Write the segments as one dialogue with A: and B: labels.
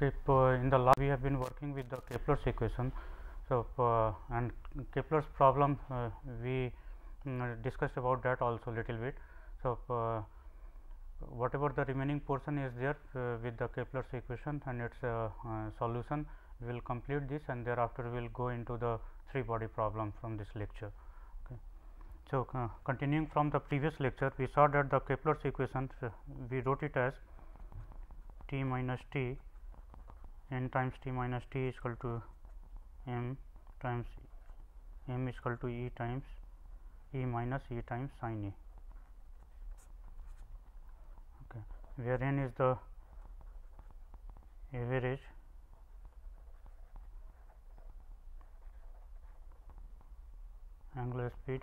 A: Okay, in the lab we have been working with the Keplers equation. So, and Kepler's problem we discussed about that also little bit. So, whatever the remaining portion is there with the Kepler's equation and its solution, we will complete this, and thereafter we will go into the three body problem from this lecture. Okay. So, continuing from the previous lecture, we saw that the Kepler's equation we wrote it as T minus T n times T minus T is equal to m times m is equal to E times E minus E times sin A, okay, where n is the average angular speed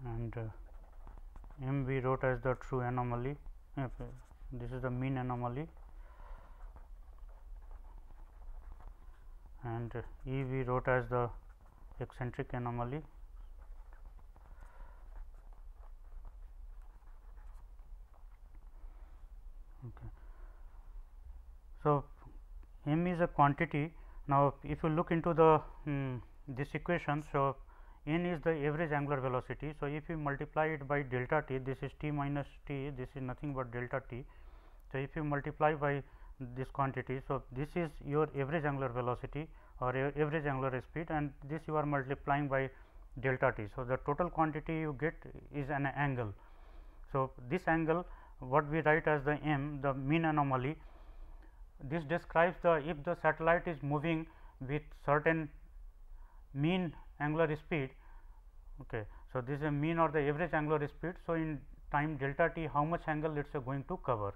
A: and m we wrote as the true anomaly. This is the mean anomaly, and E we wrote as the eccentric anomaly. Okay. So, m is a quantity. Now, if you look into the this equation, so n is the average angular velocity. So, if you multiply it by delta t, this is t minus t, this is nothing but delta t. So, if you multiply by this quantity, so this is your average angular velocity or average angular speed, and this you are multiplying by delta t. So, the total quantity you get is an angle. So, this angle what we write as the m, the mean anomaly, this describes the if the satellite is moving with certain mean angular speed. Okay. So, this is a mean or the average angular speed. So, in time delta t how much angle it is going to cover.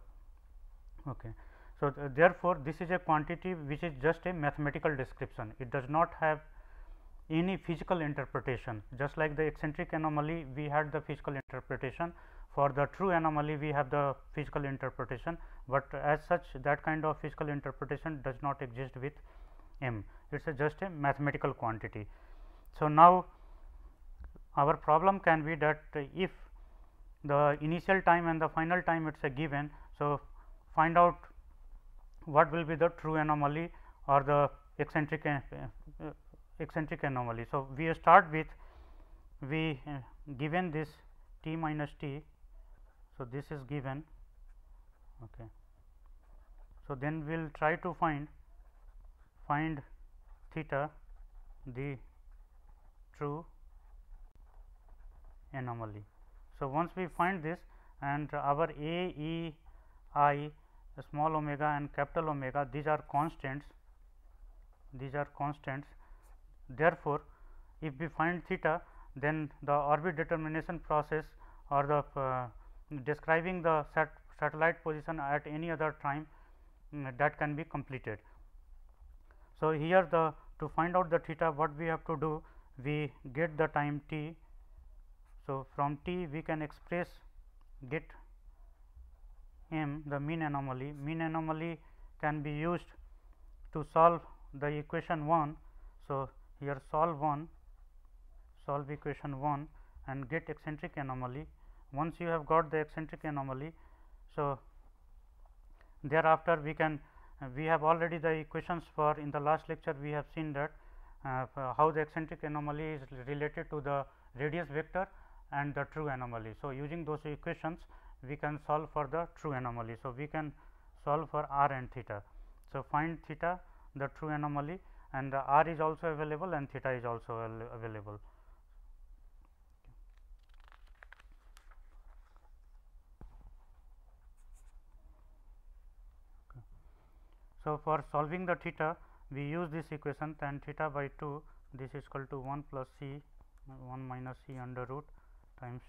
A: Okay. So, therefore, this is a quantity which is just a mathematical description, it does not have any physical interpretation. Just like the eccentric anomaly we had the physical interpretation, for the true anomaly we have the physical interpretation, but as such that kind of physical interpretation does not exist with m, it is just a mathematical quantity. So, now our problem can be that if the initial time and the final time it is a given. So, find out what will be the true anomaly or the eccentric anomaly. So, we start with given this t minus t. So, this is given. Okay. So, then we will try to find theta, the true anomaly. So, once we find this, and our a, e, I, small omega and capital omega, these are constants, Therefore, if we find theta, then the orbit determination process or the describing the satellite position at any other time that can be completed. So, here to find out the theta, what we have to do, we get the time t. So, from t we can get m, the mean anomaly. Mean anomaly can be used to solve the equation 1. So, here solve equation 1 and get eccentric anomaly. Once you have got the eccentric anomaly, so thereafter we have already the equations for, in the last lecture we have seen that how the eccentric anomaly is related to the radius vector and the true anomaly. So, using those equations we can solve for the true anomaly. So, we can solve for r and theta. So, find theta, the true anomaly, and r is also available and theta is also available. Okay. So, for solving the theta, we use this equation tan theta by 2, this is equal to 1 plus c 1 minus c under root times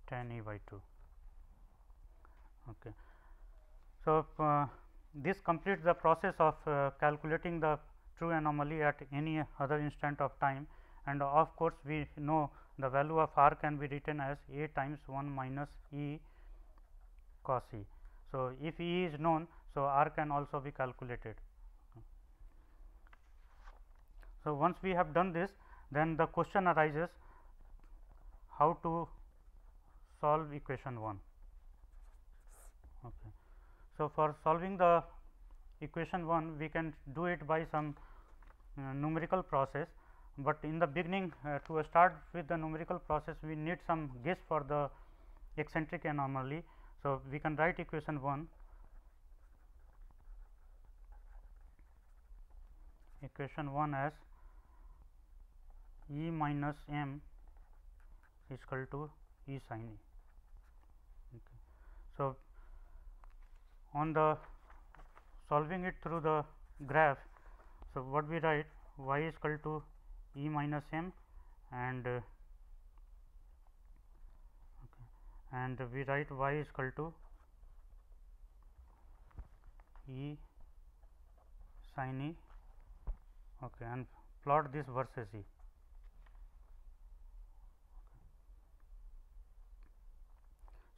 A: tan e by 2. Okay. So, this completes the process of calculating the true anomaly at any other instant of time, and of course, we know the value of r can be written as a times 1 minus e cos e. So, if e is known, so r can also be calculated. So, once we have done this, then the question arises how to solve equation 1. Okay. So, for solving the equation 1, we can do it by some numerical process, but in the beginning to start with the numerical process we need some guess for the eccentric anomaly. So, we can write equation 1 as E minus m is equal to E sin e. Okay. So, on the solving it through the graph, so what we write, y is equal to E minus m and we write y is equal to E sin e, okay, and plot this versus e.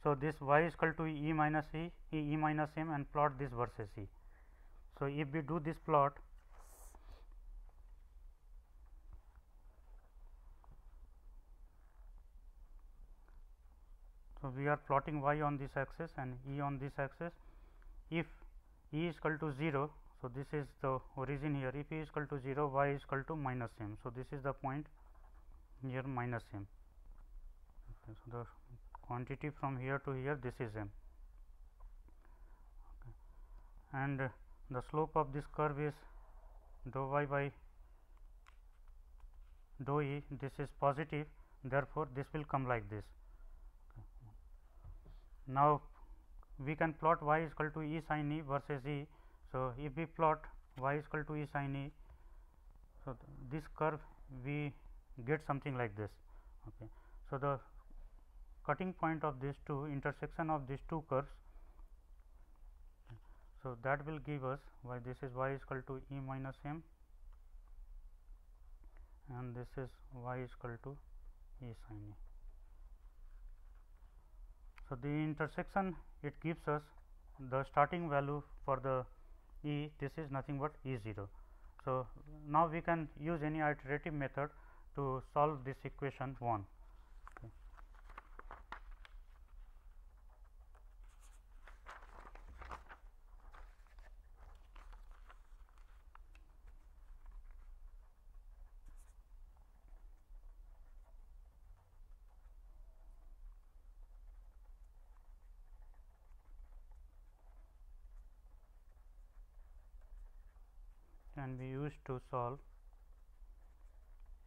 A: So, this y is equal to E minus m and plot this versus e. So, if we do this plot, so we are plotting y on this axis and E on this axis. If E is equal to 0, so this is the origin here. If E is equal to 0, y is equal to minus m. So, this is the point here minus m. Okay, so, the quantity from here to here, this is m. Okay. And the slope of this curve is dou y by dou e. This is positive, therefore, this will come like this. Okay. Now, we can plot y is equal to E sin e versus e. So, if we plot y is equal to E sin e, so this curve we get something like this. Okay. So, the cutting point of these two, intersection of these two curves, so that will give us why this is y is equal to E minus m and this is y is equal to E sin e. So, the intersection, it gives us the starting value for the E, this is nothing but E 0. So, now we can use any iterative method to solve this equation 1. Okay. Can be used to solve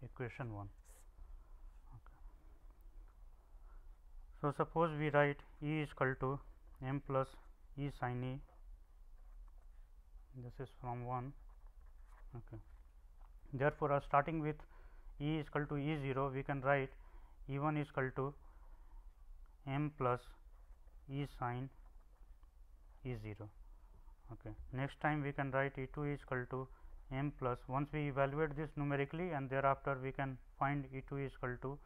A: equation 1. Okay. So, suppose we write E is equal to m plus E sin e, this is from 1. Okay. Therefore, starting with E is equal to E 0, we can write E 1 is equal to m plus E sin E 0. Okay. Next time we can write E 2 is equal to m plus, once we evaluate this numerically and thereafter we can find E 2 is equal to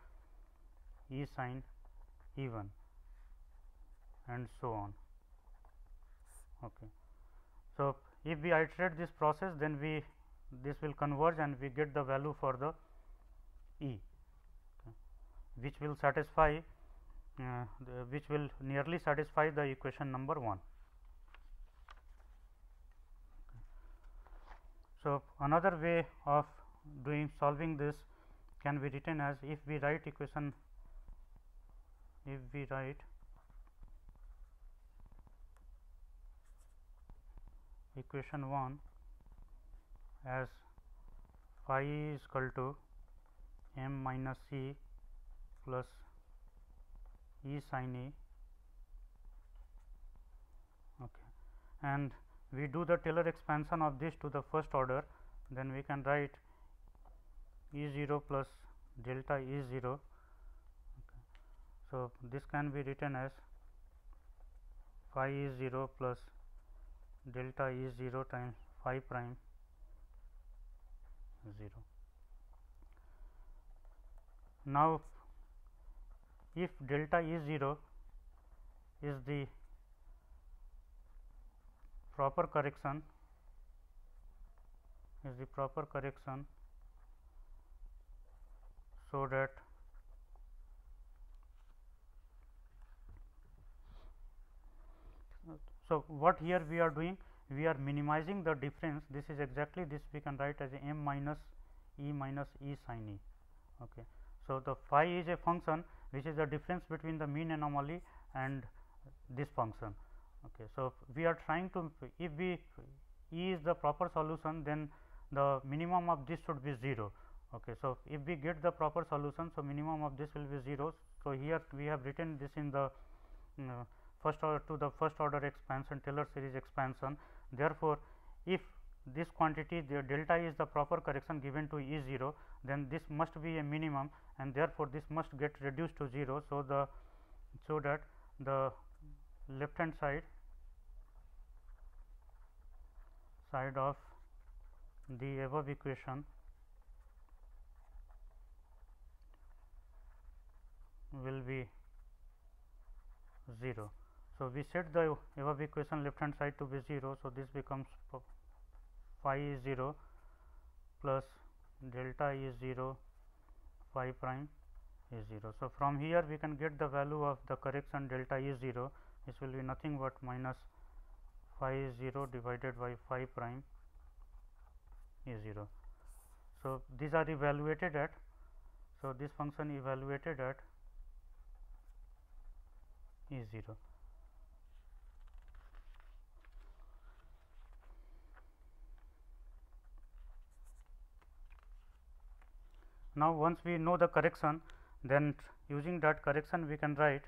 A: E sin E 1 and so on. Okay. So, if we iterate this process, then this will converge and we get the value for the E, okay, which will satisfy which will nearly satisfy the equation number 1. So, another way of solving this can be written as, if we write equation 1 as phi is equal to m minus c plus E sin e, okay, and we do the Taylor expansion of this to the first order, then we can write E 0 plus delta E 0. Okay. So, this can be written as phi E 0 plus delta E 0 times phi prime 0. Now, if delta E 0 is the proper correction so that So, what here we are doing? We are minimizing the difference. This is exactly this we can write as a m minus e sin e. Okay. So, the phi is a function which is the difference between the mean anomaly and this function. Okay. So, we are trying to, if we E is the proper solution, then the minimum of this should be 0. Okay. So, if we get the proper solution, so minimum of this will be 0. So, here we have written this in the first order to the first order expansion, Taylor series expansion. Therefore, if this quantity the delta is the proper correction given to E 0, then this must be a minimum, and therefore, this must get reduced to 0. So, that the left hand side of the above equation will be 0. So, we set the above equation left hand side to be 0. So, this becomes phi is 0 plus delta is 0, phi prime is 0. So, from here we can get the value of the correction delta is 0, this will be nothing but minus phi is 0 divided by phi prime is 0. So, these are evaluated at, so this function evaluated at is 0. Now, once we know the correction, then using that correction we can write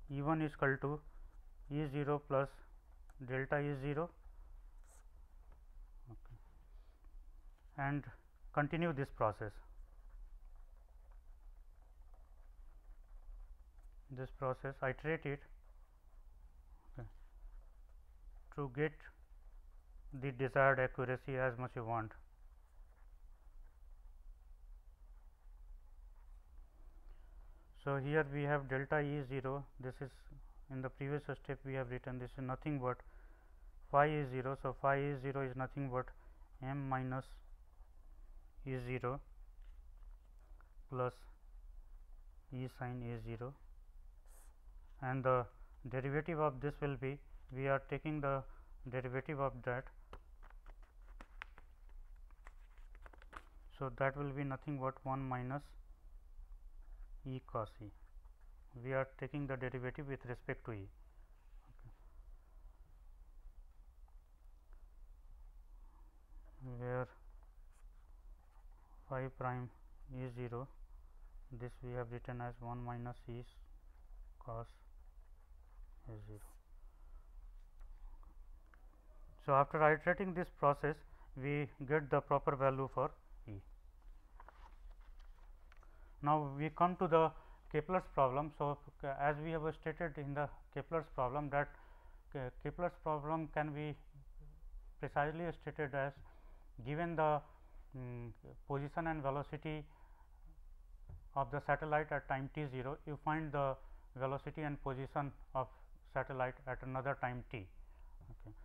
A: E 1 is equal to E 0 plus delta E 0, okay, and continue this process. Iterate it, okay, to get the desired accuracy as much you want. So, here we have delta E 0, this is in the previous step we have written, this is nothing but phi is 0. So, phi is 0 is nothing but m minus E 0 plus E sin A 0, and the derivative of this will be, we are taking the derivative of that. So, that will be nothing but 1 minus E cos E. We are taking the derivative with respect to E. Okay. Where phi prime E 0, this we have written as 1 minus E cos A 0. So, after iterating this process, we get the proper value for E. Now, we come to the Keplers problem. So, as we have stated in the Keplers problem, that Keplers problem can be precisely stated as, given the position and velocity of the satellite at time t 0, you find the velocity and position of satellite at another time t. Okay.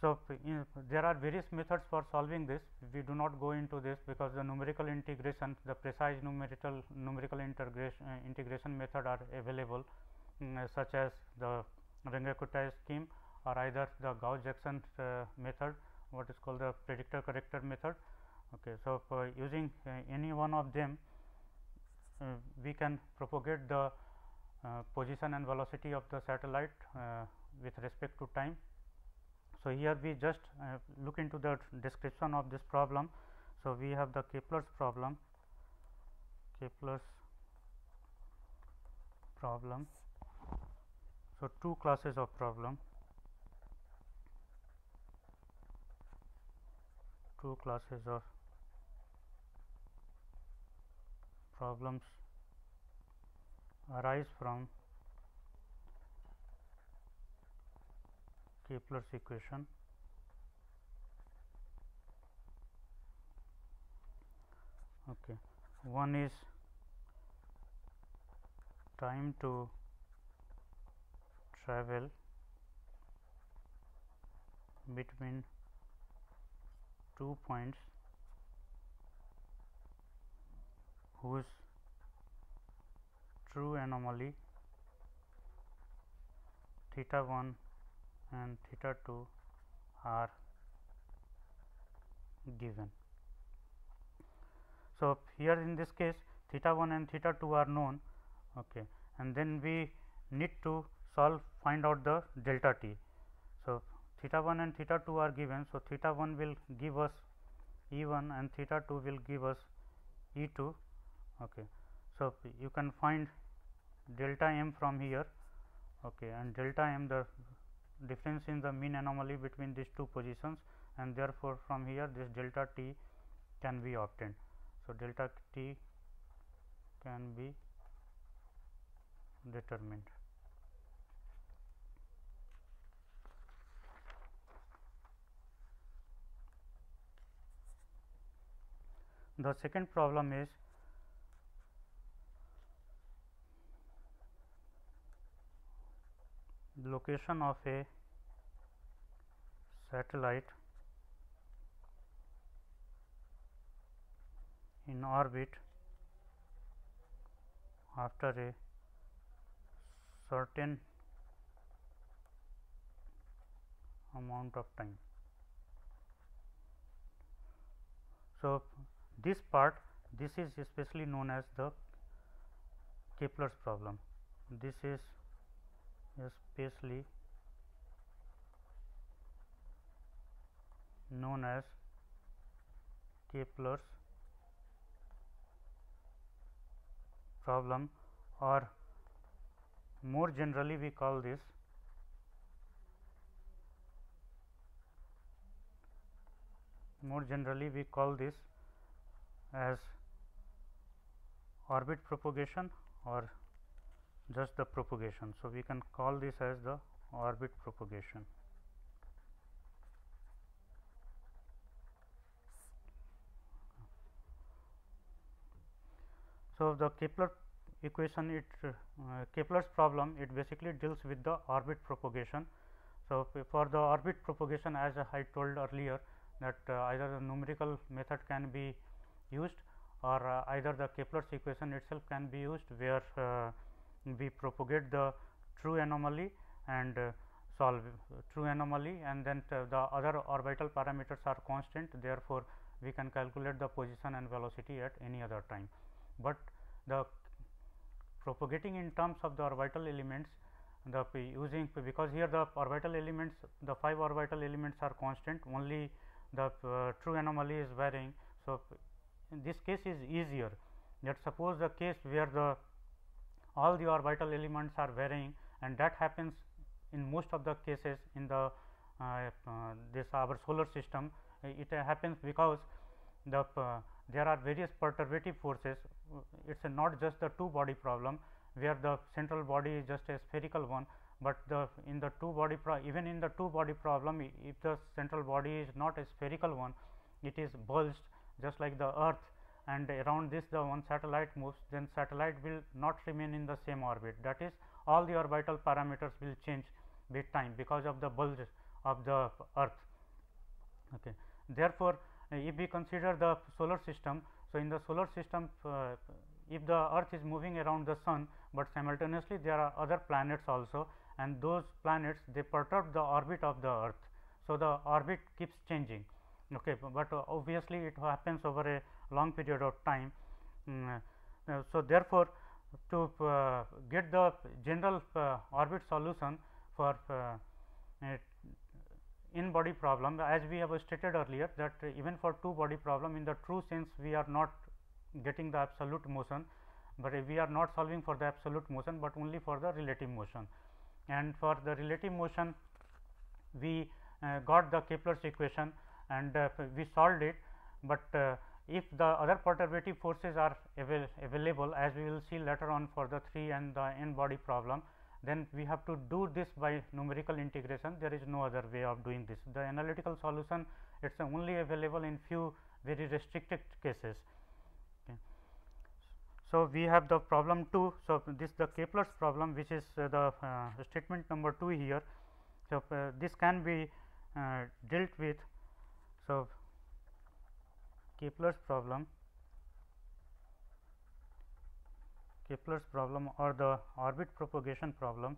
A: So, there are various methods for solving this. We do not go into this, because the numerical integration, the precise numerical integration method are available, such as the Runge-Kutta scheme, or either the Gauss-Jackson method, what is called the predictor corrector method. Okay. So, using any one of them, we can propagate the position and velocity of the satellite with respect to time. So, here we just look into the description of this problem. So, we have the Keplers problem. So, two classes of problem. Two classes of problems arise from Keplers equation. Okay. One is time to travel between 2 points whose true anomaly theta 1 and theta 2 are given. So, here in this case theta 1 and theta 2 are known, okay, and then we need to find out the delta t. So, theta 1 and theta 2 are given. So, theta 1 will give us E 1 and theta 2 will give us E 2. Okay. So, you can find delta m from here, okay, and delta m the difference in the mean anomaly between these two positions, and therefore, from here this delta t can be obtained. So, delta t can be determined. The second problem is location of a satellite in orbit after a certain amount of time. So, this is especially known as the Kepler's problem. This is especially known as Kepler's problem, or more generally we call this as orbit propagation or just the propagation. So, we can call this as the orbit propagation. So, the Kepler equation Kepler's problem, it basically deals with the orbit propagation. So, for the orbit propagation, as I told earlier, that either the numerical method can be used, or either the Kepler's equation itself can be used, where we propagate the true anomaly and solve true anomaly, and then the other orbital parameters are constant. Therefore, we can calculate the position and velocity at any other time. But the propagating in terms of the orbital elements, because here the orbital elements, the 5 orbital elements are constant, only the true anomaly is varying. So, in this case is easier. Let us suppose the case where all the orbital elements are varying, and that happens in most of the cases in the this our solar system. It happens because there are various perturbative forces. It is not just the two body problem, where the central body is just a spherical one, but in the two body even in the two body problem, if the central body is not a spherical one, it is bulged just like the earth, and around this the one satellite moves, then satellite will not remain in the same orbit. That is, all the orbital parameters will change with time because of the bulge of the earth. Okay. Therefore, if we consider the solar system, so in the solar system, if the earth is moving around the sun, but simultaneously there are other planets also, and those planets, they perturb the orbit of the earth. So, the orbit keeps changing, okay, but obviously it happens over a long period of time. So, therefore, to get the general orbit solution for in body problem, as we have stated earlier, that even for two body problem, in the true sense we are not getting the absolute motion, but we are not solving for the absolute motion, but only for the relative motion. And for the relative motion, we got the Kepler's equation, and we solved it. But if the other perturbative forces are available, as we will see later on for the 3 and the n body problem, then we have to do this by numerical integration. There is no other way of doing this. The analytical solution, it is only available in few very restricted cases. Okay. So, we have the problem 2. So, this the Kepler's problem, which is the statement number 2 here. So, this can be dealt with. So, Kepler's problem or the orbit propagation problem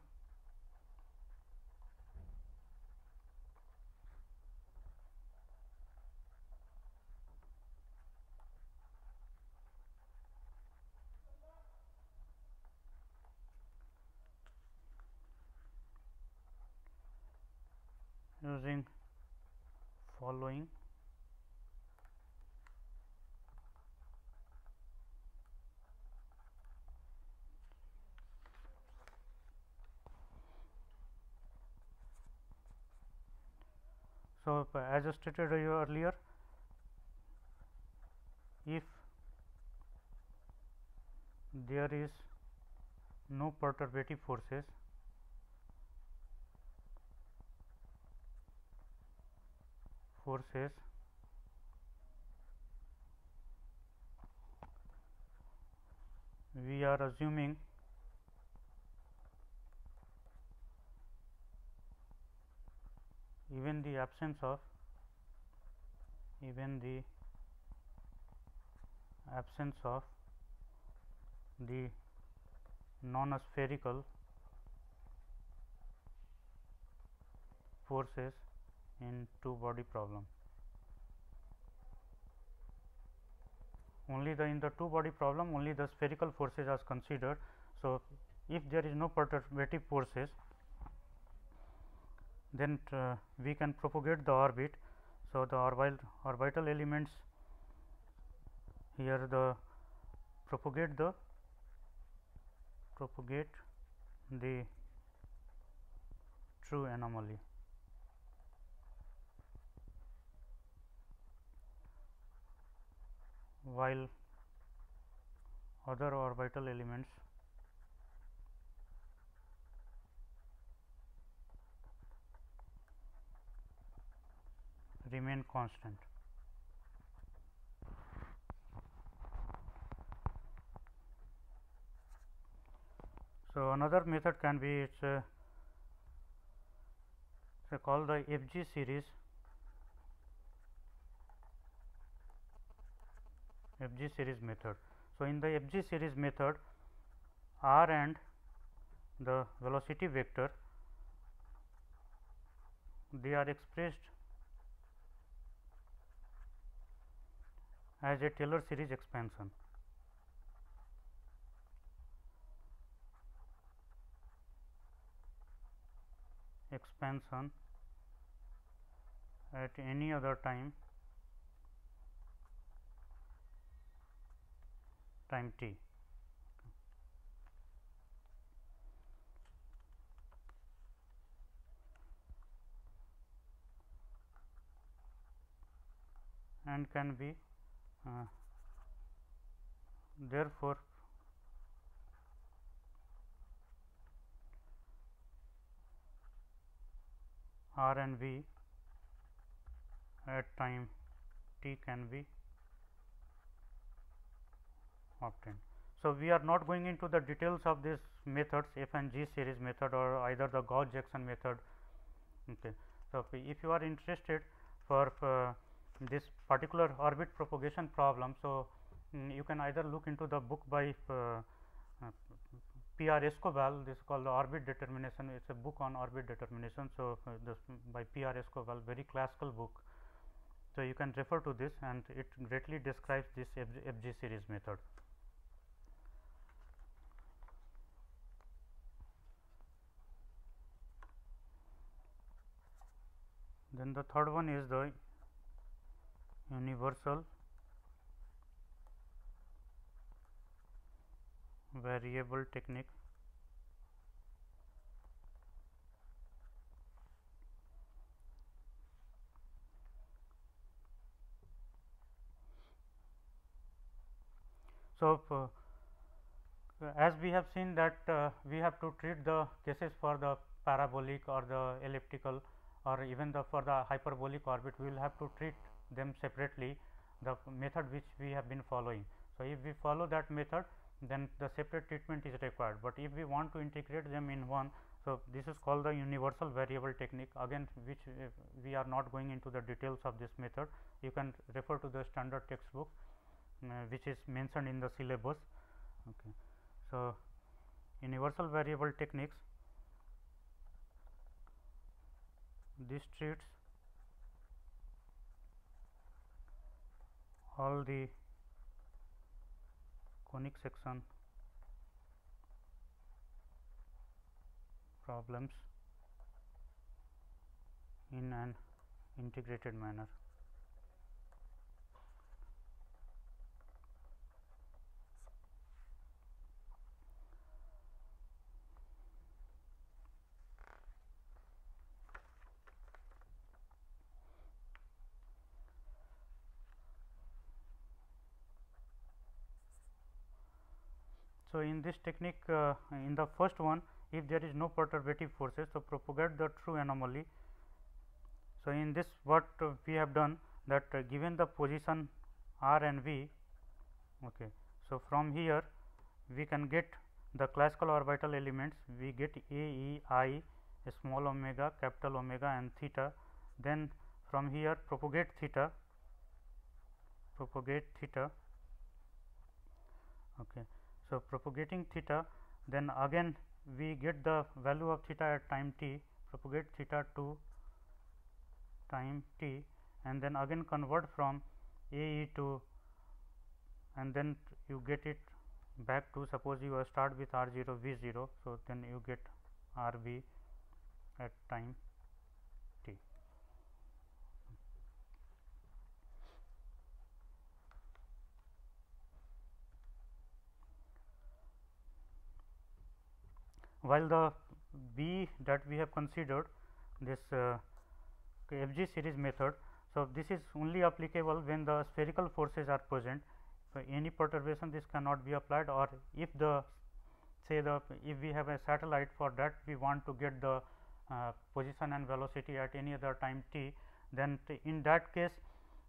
A: using following. So, as I stated earlier, if there is no perturbative forces, we are assuming even the absence of the non-spherical forces in two body problem. Only in the two body problem only the spherical forces are considered. So, if there is no perturbative forces, then we can propagate the orbit. So, the orbital elements here propagate the true anomaly, while other orbital elements remain constant. So, another method can be called the FG series. Method. So, in the FG series method, r and the velocity vector, they are expressed as a Taylor series expansion. At any other time t. And can be therefore, r and v at time t can be obtained. So, we are not going into the details of these methods, F and G series method or either the Gauss-Jackson method. Okay. So, if you are interested for this particular orbit propagation problem, so you can either look into the book by P.R. Escobar. This is called the orbit determination. It is a book on orbit determination. So, this by P.R. Escobar, very classical book. So, you can refer to this and it greatly describes this FG series method. Then the third one is the universal variable technique. So, as we have seen that we have to treat the cases for the parabolic or the elliptical or even for the hyperbolic orbit, we will have to treat them separately, the method which we have been following. So, if we follow that method, then the separate treatment is required, but if we want to integrate them in one, so this is called the universal variable technique, again which we are not going into the details of this method. You can refer to the standard textbook which is mentioned in the syllabus. Okay. So, universal variable techniques, this treats all the conic section problems in an integrated manner. So, in this technique, in the first one, if there is no perturbative forces, so propagate the true anomaly. So, in this what we have done, that given the position r and v, okay. So, from here we can get the classical orbital elements, we get a, e, I, small omega, capital omega and theta. Then from here propagate theta, okay. So, propagating theta, then again we get the value of theta at time t, propagate theta to time t, and then again convert from a, e to, and then you get it back to, suppose you start with r 0 v 0. So, then you get r v at time t. While the b that we have considered, this FG series method. So, this is only applicable when the spherical forces are present. For any perturbation, this cannot be applied, or if the, say the, if we have a satellite, for that we want to get the position and velocity at any other time t, then in that case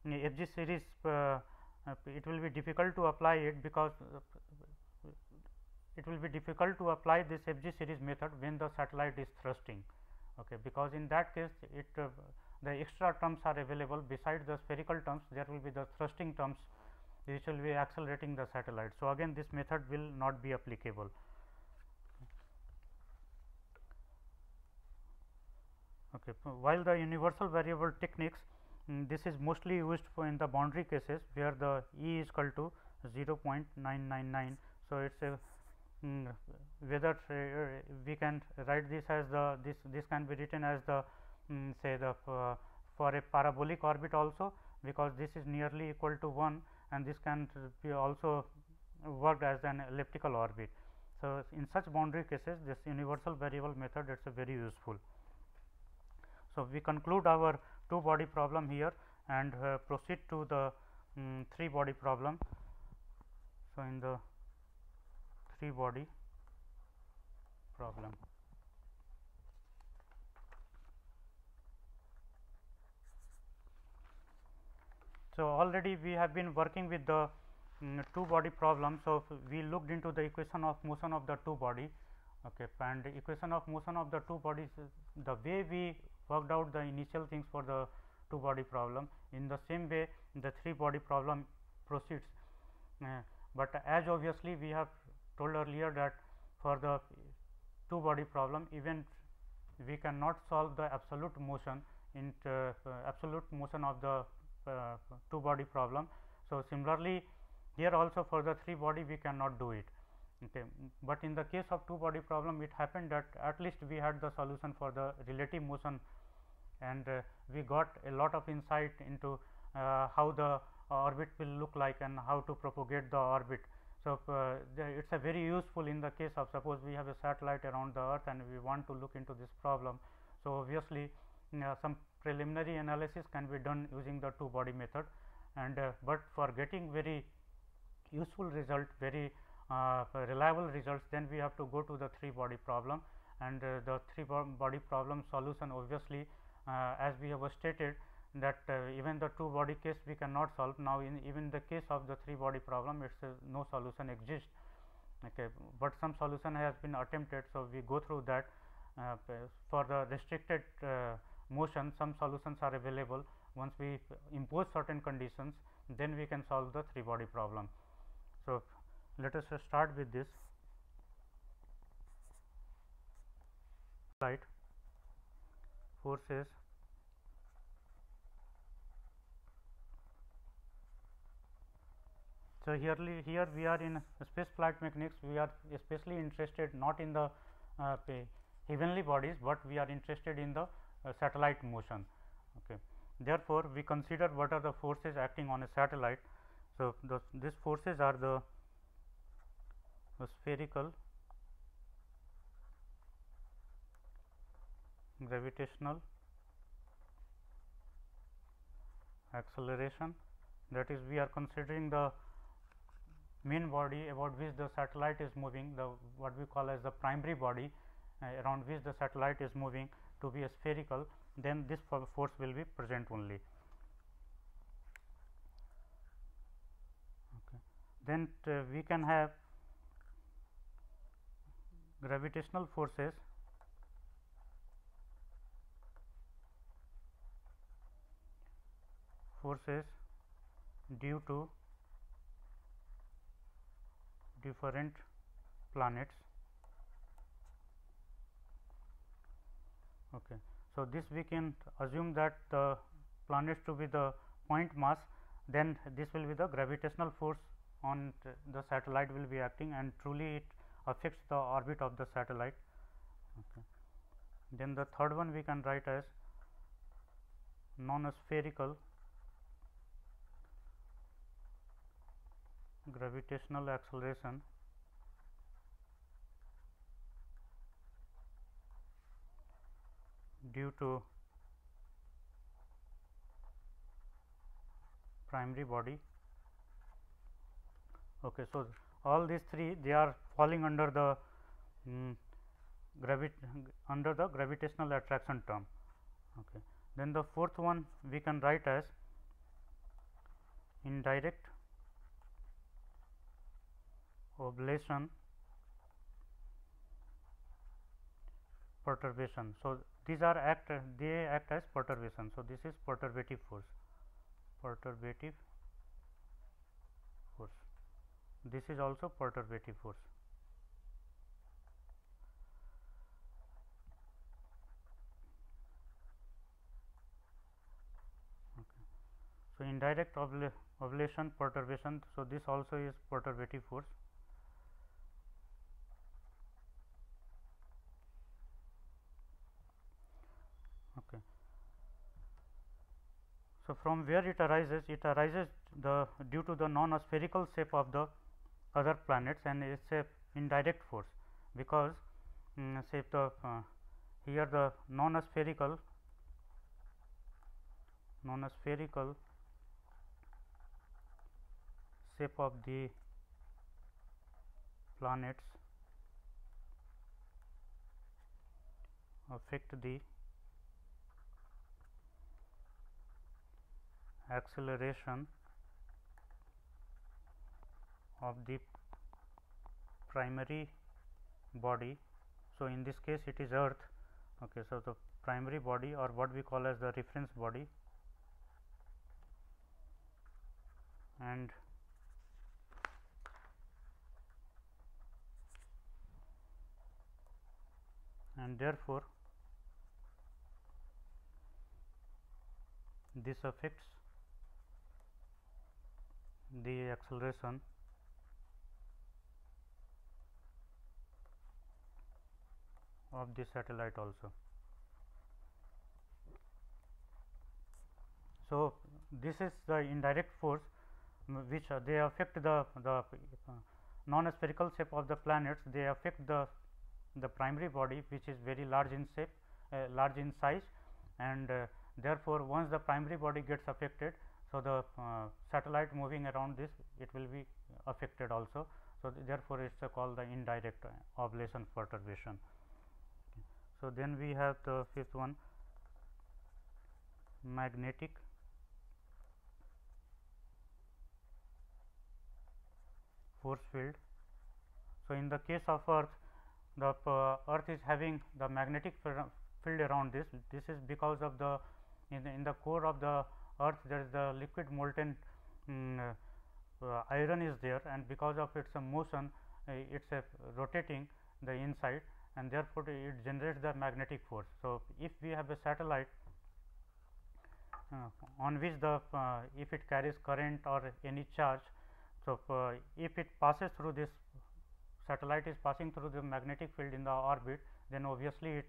A: FG series it will be difficult to apply it, because it will be difficult to apply this FG series method when the satellite is thrusting, okay, because in that case it the extra terms are available beside the spherical terms, there will be the thrusting terms which will be accelerating the satellite. So, again this method will not be applicable. Okay. While the universal variable techniques, this is mostly used for in the boundary cases where the E is equal to 0.999. So, it is a whether we can write this as the this can be written as the say the for a parabolic orbit also, because this is nearly equal to 1, and this can be also worked as an elliptical orbit. So, in such boundary cases this universal variable method is very useful. So, we conclude our 2 body problem here and proceed to the 3 body problem. So, in the 3 body problem, so already we have been working with the 2 body problem. So, we looked into the equation of motion of the 2 body, okay, and the equation of motion of the 2 bodies, the way we worked out the initial things for the 2 body problem, in the same way the 3 body problem proceeds. But as obviously we have told earlier that for the 2 body problem, even we cannot solve the absolute motion in absolute motion of the 2 body problem. So, similarly here also for the 3 body we cannot do it, okay. But in the case of 2 body problem, it happened that at least we had the solution for the relative motion, and we got a lot of insight into how the orbit will look like and how to propagate the orbit. So, it is a very useful in the case of, suppose we have a satellite around the earth and we want to look into this problem. So, obviously some preliminary analysis can be done using the 2 body method, and but for getting very useful result, very reliable results, then we have to go to the 3 body problem, and the 3 body problem solution, obviously as we have stated that even the 2 body case we cannot solve. Now, in even the case of the 3 body problem, it is no solution exists, okay, but some solution has been attempted. So, we go through that. For the restricted motion, some solutions are available. Once we impose certain conditions, then we can solve the 3 body problem. So, let us start with this. Light forces so here we are in space flight mechanics. We are especially interested not in the heavenly bodies, but we are interested in the satellite motion. Okay. Therefore, we consider what are the forces acting on a satellite. So, these forces are the spherical, gravitational, acceleration, that is we are considering the main body about which the satellite is moving, the what we call as the primary body around which the satellite is moving to be a spherical, then this force will be present only. Okay. Then we can have gravitational forces due to different planets. Okay. So, this we can assume that the planets to be the point mass, then this will be the gravitational force on the satellite will be acting, and truly it affects the orbit of the satellite. Okay. Then the third one we can write as non-spherical gravitational acceleration due to primary body. Okay. So, all these three they are falling under the under the gravitational attraction term. Okay. Then the fourth one we can write as indirect ablation perturbation. So, these are they act as perturbation. So, this is perturbative force, this is also perturbative force. Okay. So, indirect ablation perturbation. So, this also is perturbative force. Okay. So, from where it arises? It arises due to the non-spherical shape of the other planets, and it is a indirect force, because say the here the non-spherical shape of the planets affect the acceleration of the primary body. So, in this case it is Earth. Okay. So, the primary body, or what we call as the reference body, and therefore, this affects the acceleration of the satellite also. So, this is the indirect force which they affect the non-spherical shape of the planets. They affect the primary body, which is very large in shape, large in size, and therefore, once the primary body gets affected, so the satellite moving around this, it will be affected also. So, therefore, it is called the indirect ablation perturbation. Okay. So, then we have the fifth one, magnetic force field. So, in the case of Earth, the Earth is having the magnetic field around this. This is because of the in the core of the Earth there is the liquid molten iron is there, and because of its motion it is rotating the inside, and therefore, it generates the magnetic force. So, if we have a satellite on which the if it carries current or any charge, so if it passes through this satellite is passing through the magnetic field in the orbit, then obviously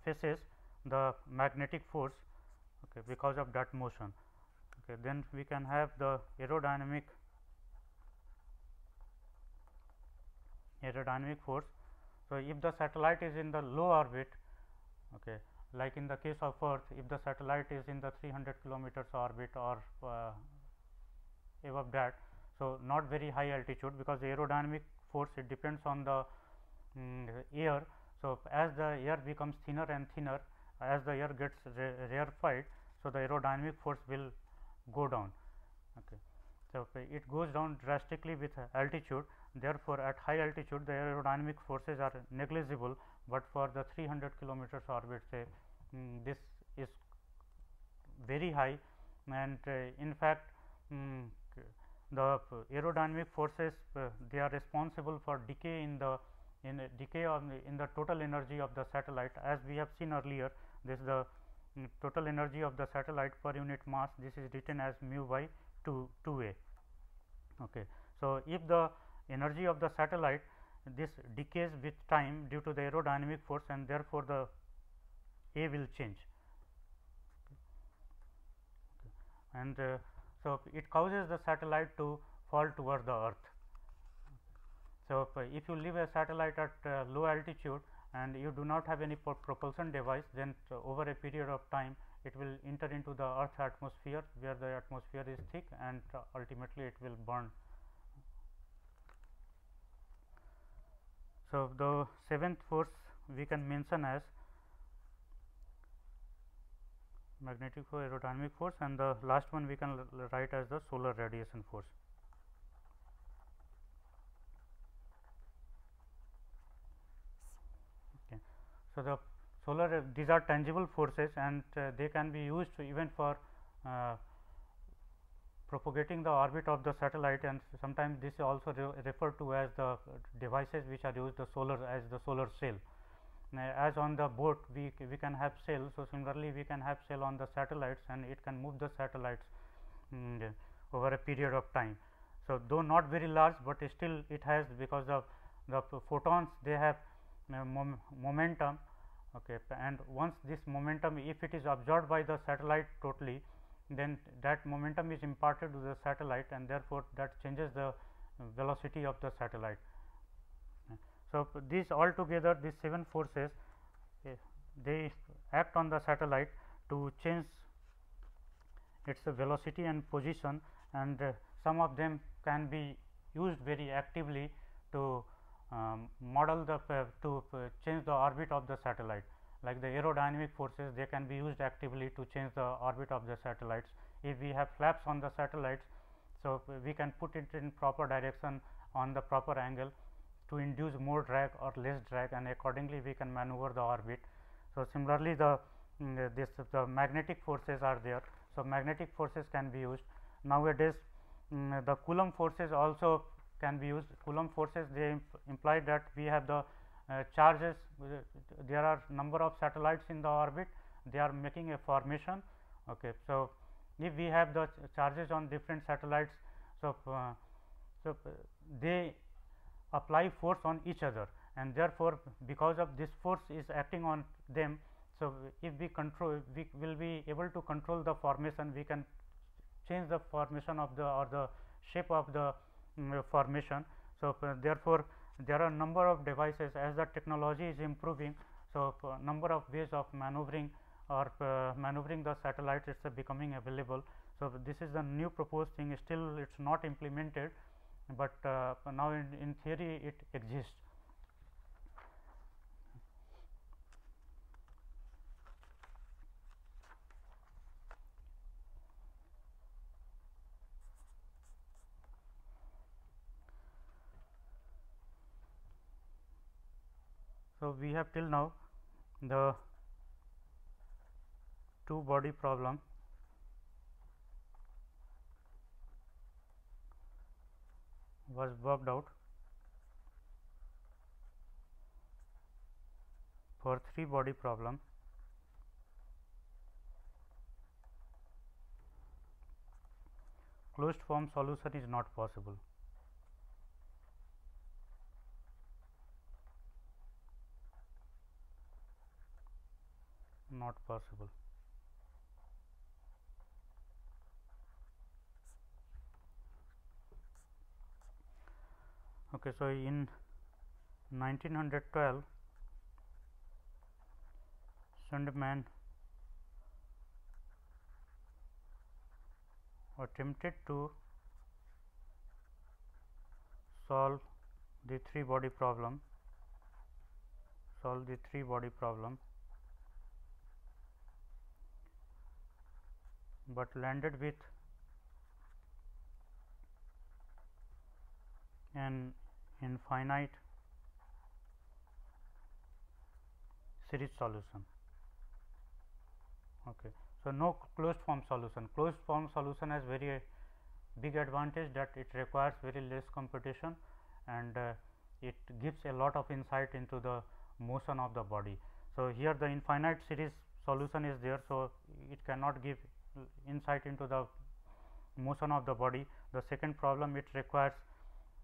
A: faces the magnetic force, okay, because of that motion. Okay, then we can have the aerodynamic force. So, if the satellite is in the low orbit, okay, like in the case of Earth, if the satellite is in the 300 kilometers orbit or above that, so not very high altitude, because the aerodynamic force, it depends on the air. So, as the air becomes thinner and thinner, as the air gets rarefied, so the aerodynamic force will go down. Okay. So, it goes down drastically with altitude. Therefore, at high altitude the aerodynamic forces are negligible, but for the 300 kilometers orbit, say this is very high, and in fact the aerodynamic forces they are responsible for decay in the total energy of the satellite. As we have seen earlier, this is the total energy of the satellite per unit mass. This is written as mu by 2a. Okay. So, if the energy of the satellite, this decays with time due to the aerodynamic force, and therefore, the a will change. Okay. And so, it causes the satellite to fall toward the earth. So, if you leave a satellite at low altitude and you do not have any propulsion device, then over a period of time it will enter into the earth atmosphere, where the atmosphere is thick, and ultimately it will burn. So, the seventh force we can mention as magnetic force, aerodynamic force, and the last one we can write as the solar radiation force. Okay. So, the solar, these are tangible forces, and they can be used even for propagating the orbit of the satellite, and sometimes this is also referred to as the devices which are used the solar, as the solar cell. As on the boat we can have sail. So, similarly we can have sail on the satellites, and it can move the satellites over a period of time. So, though not very large, but still it has, because of the photons, they have momentum. Okay. And once this momentum, if it is absorbed by the satellite totally, then that momentum is imparted to the satellite, and therefore, that changes the velocity of the satellite. So, these altogether, these 7 forces, they act on the satellite to change its velocity and position, and some of them can be used very actively to model the change the orbit of the satellite. Like the aerodynamic forces, they can be used actively to change the orbit of the satellites. If we have flaps on the satellites, so we can put it in proper direction on the proper angle to induce more drag or less drag, and accordingly we can maneuver the orbit. So, similarly the the magnetic forces are there. So, magnetic forces can be used nowadays. The Coulomb forces also can be used. Coulomb forces, they imply that we have the charges, there are number of satellites in the orbit, they are making a formation. Okay. So, if we have the charges on different satellites, so they apply force on each other, and therefore, because of this force is acting on them. So, if we control, we will be able to control the formation, we can change the formation of the, or the shape of the formation. So, therefore, there are number of devices, as the technology is improving. So, number of ways of maneuvering or maneuvering the satellites, it is becoming available. So, this is the new proposed thing, still it is not implemented, but now in theory it exists. So, we have till now the two body problem was worked out. For 3 body problem, closed form solution is not possible. not possible. Okay, so in 1912 Sandman attempted to solve the three body problem, but landed with an infinite series solution. Okay. So, no closed form solution. Closed form solution has very big advantage that it requires very less computation, and it gives a lot of insight into the motion of the body. So, here the infinite series solution is there. So, it cannot give insight into the motion of the body. The second problem, it requires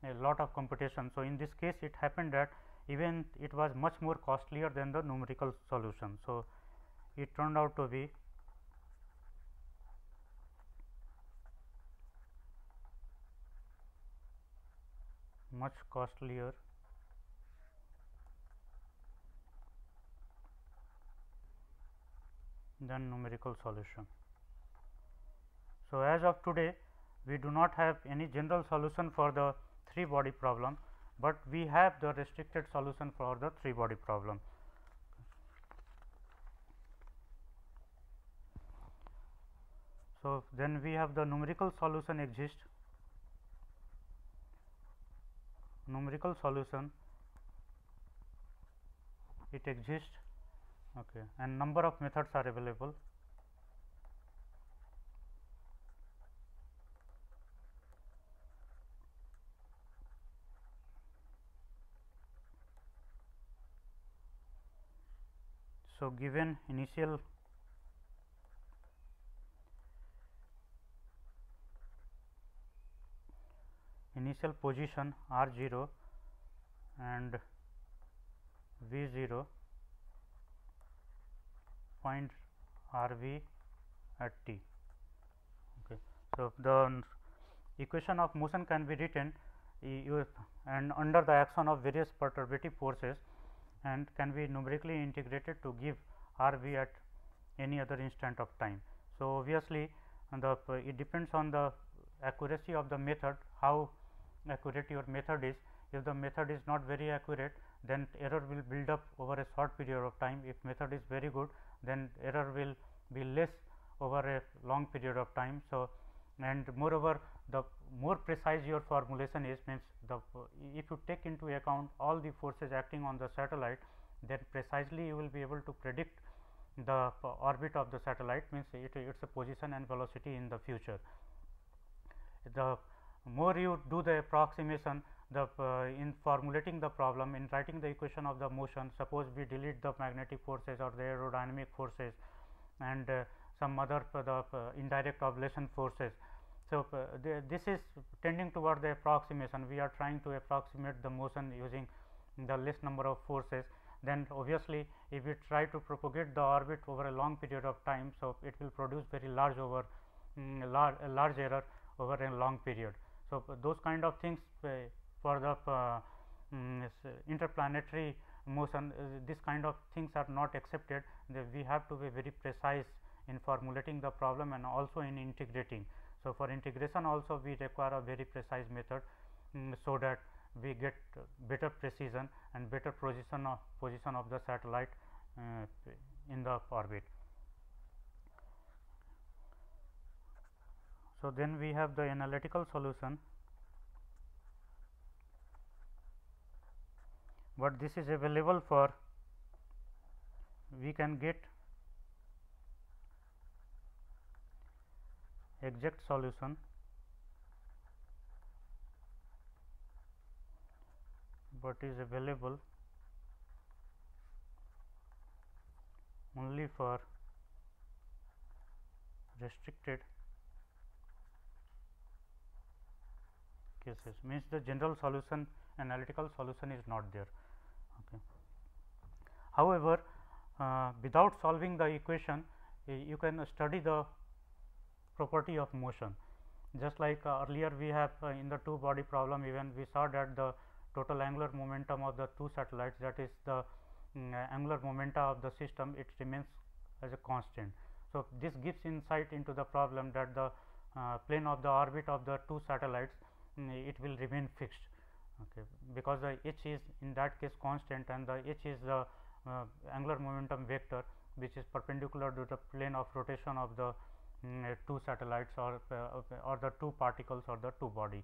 A: a lot of computation. So, in this case it happened that even it was much more costlier than the numerical solution. So, it turned out to be much costlier than numerical solution. So, as of today we do not have any general solution for the three body problem, but we have the restricted solution for the three body problem. So, then we have the numerical solution exists. Numerical solution, it exists, okay, and number of methods are available. So, given initial position r 0 and v 0, find r v at t. Okay. So, the equation of motion can be written and under the action of various perturbative forces, and can be numerically integrated to give r v at any other instant of time. So, obviously, it depends on the accuracy of the method, how accurate your method is. If the method is not very accurate, then error will build up over a short period of time. If method is very good, then error will be less over a long period of time. So, and moreover, the more precise your formulation is, means the if you take into account all the forces acting on the satellite, then precisely you will be able to predict the orbit of the satellite, means its position and velocity in the future. The more you do the approximation, the in formulating the problem, in writing the equation of the motion, suppose we delete the magnetic forces or the aerodynamic forces and some other indirect ablation forces. So, this is tending toward the approximation. We are trying to approximate the motion using the less number of forces. Then obviously, if we try to propagate the orbit over a long period of time, so it will produce very large over large error over a long period. So, those kind of things for the interplanetary motion, this kind of things are not accepted. We have to be very precise in formulating the problem and also in integrating. So, for integration also we require a very precise method, so that we get better precision and better position of the satellite in the orbit. So, then we have the analytical solution, but this is available for, we can get exact solution, but is available only for restricted cases, means the general solution, analytical solution is not there. Okay. However, without solving the equation, you can study the property of motion. Just like earlier we have in the two body problem, even we saw that the total angular momentum of the two satellites, that is the angular momenta of the system, it remains as a constant. So, this gives insight into the problem that the plane of the orbit of the two satellites, it will remain fixed, okay, because the h is in that case constant, and the h is the angular momentum vector which is perpendicular to the plane of rotation of the two satellites, or the two particles, or the two body.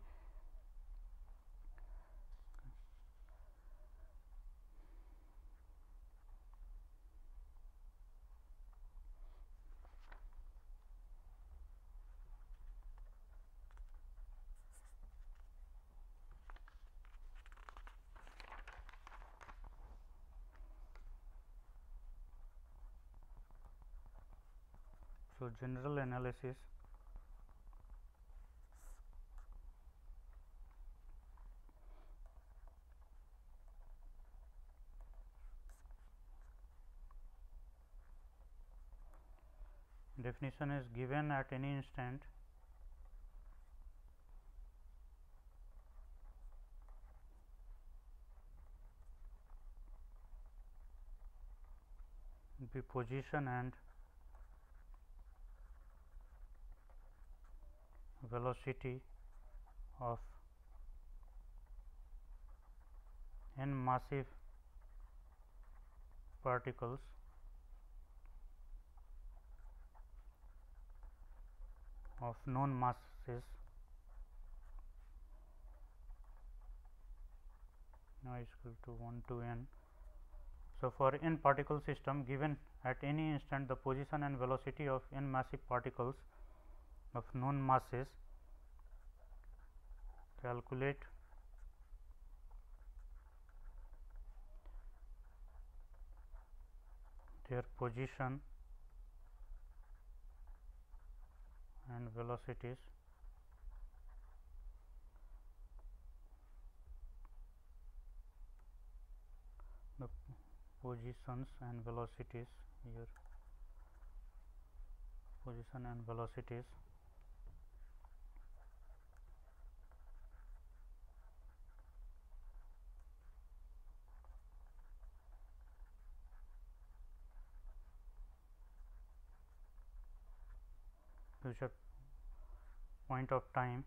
A: So, general analysis. Definition is given at any instant the position and velocity of n massive particles of known masses now is equal to 1 to n. So, for n particle system given at any instant the position and velocity of n massive particles of known masses, calculate their position and velocities the positions and velocities here, position and velocities which are point of time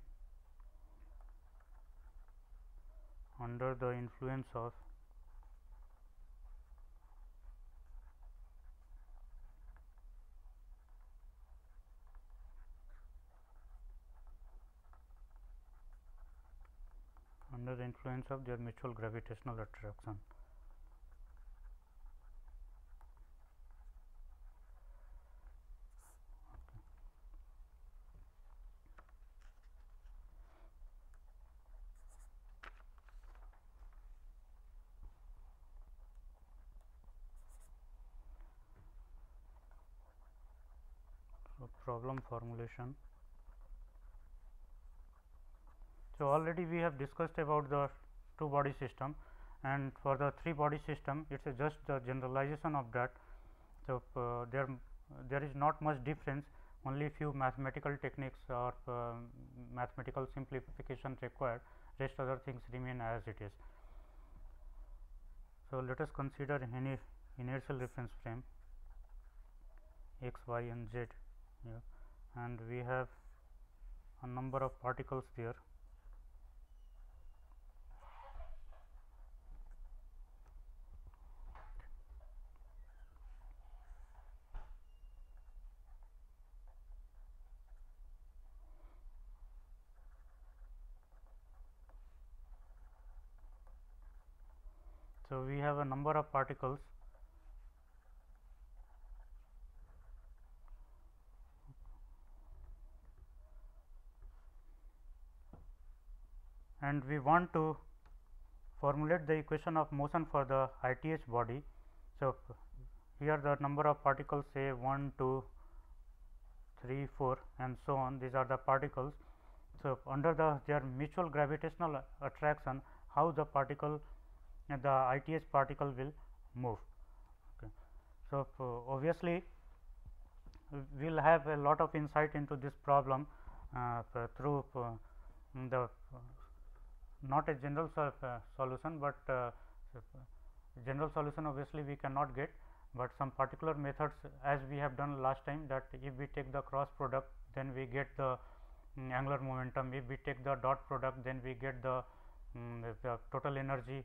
A: under the influence of their mutual gravitational attraction. So, problem formulation. So, already we have discussed about the two body system, and for the three body system it is just the generalization of that. So, there is not much difference, only few mathematical techniques or mathematical simplification required, rest other things remain as it is. So, let us consider any inertial reference frame x, y and z here, and we have a number of particles there. So, we have a number of particles and we want to formulate the equation of motion for the ith body. So, here the number of particles say 1, 2, 3, 4 and so on, these are the particles. So, under their mutual gravitational attraction, how the particle, the ith particle will move. Okay. So, obviously, we will have a lot of insight into this problem through the not a general solution, but general solution obviously we cannot get, but some particular methods, as we have done last time, that if we take the cross product, then we get the angular momentum. If we take the dot product, then we get the total energy.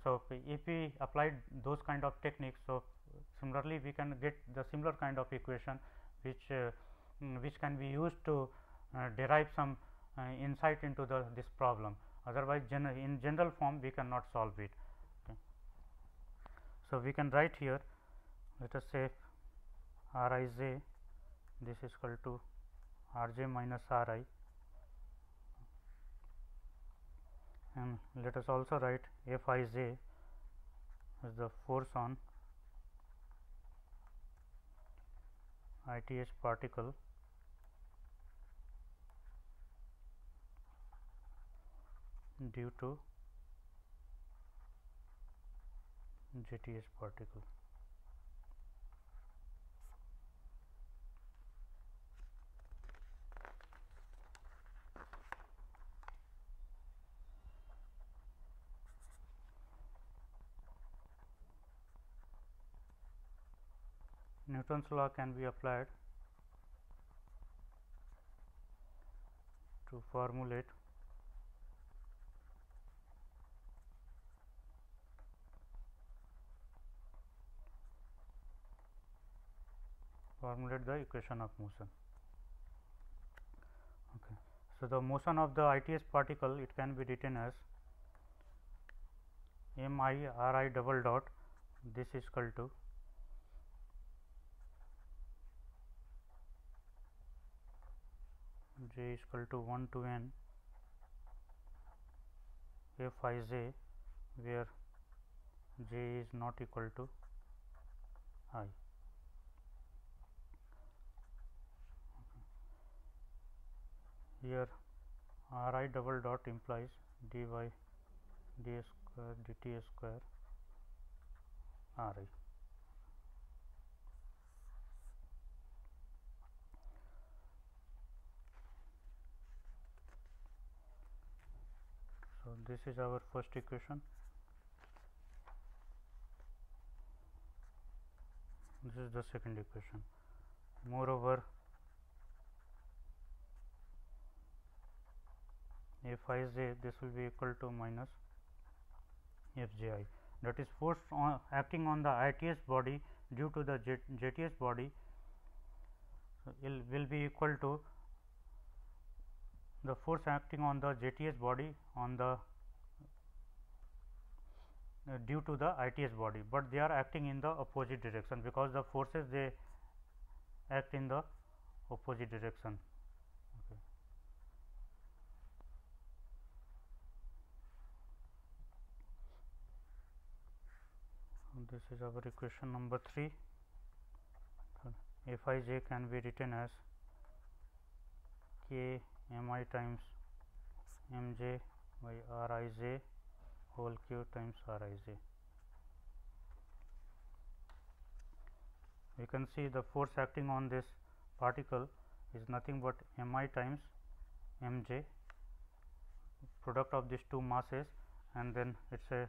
A: So, if we applied those kind of techniques, so similarly we can get the similar kind of equation which can be used to derive some insight into this problem. Otherwise, in general form we cannot solve it. Okay. So, we can write here, let us say r I j, this is equal to r j minus r I, and let us also write f I j is the force on ITH particle due to JTH particle. Newton's law can be applied to formulate the equation of motion. Okay. So, the motion of the ITH particle, it can be written as m I r I double dot, this is equal to j is equal to 1 to n f I j, where j is not equal to I. Here r I double dot implies dy d square dt square r I. So, this is our first equation. This is the second equation. Moreover, f I j, this will be equal to minus f j I, that is force acting on the ITH body due to the JTH body will be equal to the force acting on the JTH body on the due to the ITH body, but they are acting in the opposite direction, because the forces they act in the opposite direction. Okay. This is our equation number 3. So, f I j can be written as k m I times m j by r I j whole cube times r I j. We can see the force acting on this particle is nothing but m I times m j, product of these two masses, and then it is a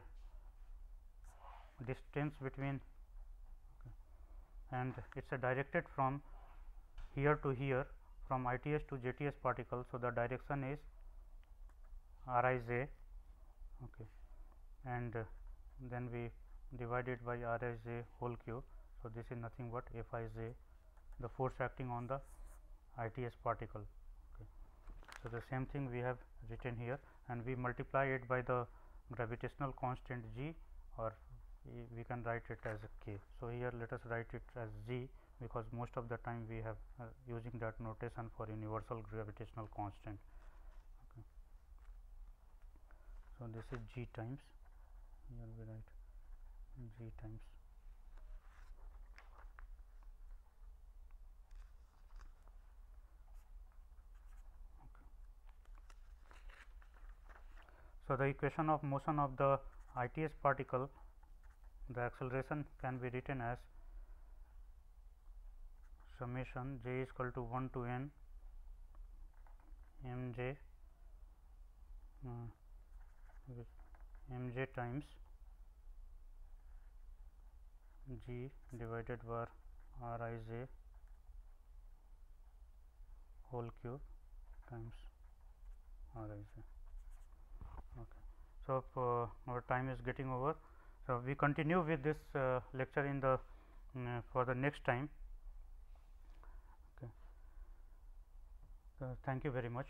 A: distance between, and it is directed from here to here, from ITH to JTH particle. So, the direction is r I j, okay, and then we divide it by r I j whole cube. So, this is nothing but f I j, the force acting on the ITH particle. Okay. So, the same thing we have written here, and we multiply it by the gravitational constant g, or we can write it as k. So, here let us write it as g, because most of the time we have using that notation for universal gravitational constant. Okay. So, this is g times, here we write g times So, the equation of motion of the ITH particle, the acceleration can be written as summation j is equal to 1 to n mj mj times g divided by rij whole cube times rij. Okay. So, our time is getting over. So, we continue with this lecture in the for the next time. Okay. Thank you very much.